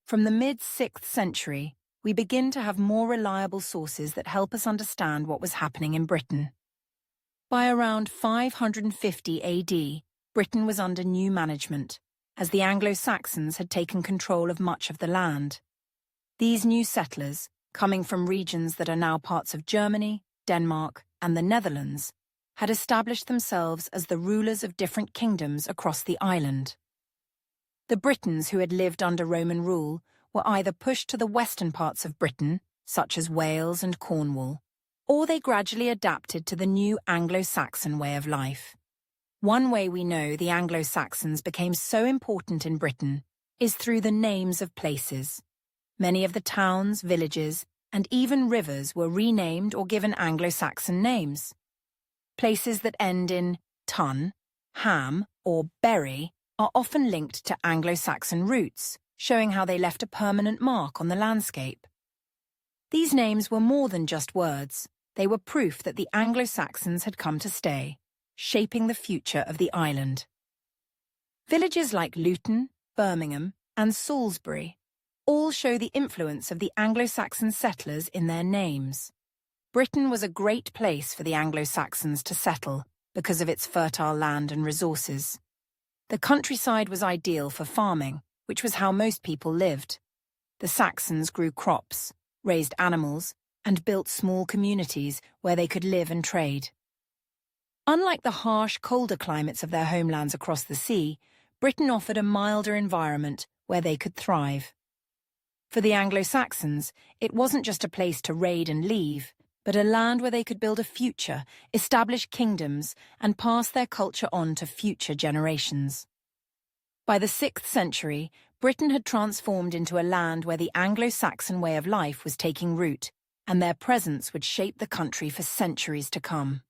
From the mid-6th century, we begin to have more reliable sources that help us understand what was happening in Britain. By around 550 AD, Britain was under new management, as the Anglo-Saxons had taken control of much of the land. These new settlers, coming from regions that are now parts of Germany, Denmark, and the Netherlands, had established themselves as the rulers of different kingdoms across the island. The Britons who had lived under Roman rule were either pushed to the western parts of Britain, such as Wales and Cornwall, or they gradually adapted to the new Anglo-Saxon way of life. One way we know the Anglo-Saxons became so important in Britain is through the names of places. Many of the towns, villages, and even rivers were renamed or given Anglo-Saxon names. Places that end in tun, ham, or berry are often linked to Anglo-Saxon roots, showing how they left a permanent mark on the landscape. These names were more than just words. They were proof that the Anglo-Saxons had come to stay, shaping the future of the island. Villages like Luton, Birmingham, and Salisbury all show the influence of the Anglo-Saxon settlers in their names. Britain was a great place for the Anglo-Saxons to settle because of its fertile land and resources. The countryside was ideal for farming, which was how most people lived. The Saxons grew crops, raised animals, and built small communities where they could live and trade. Unlike the harsh, colder climates of their homelands across the sea, Britain offered a milder environment where they could thrive. For the Anglo-Saxons, it wasn't just a place to raid and leave, but a land where they could build a future, establish kingdoms, and pass their culture on to future generations. By the 6th century, Britain had transformed into a land where the Anglo-Saxon way of life was taking root, and their presence would shape the country for centuries to come.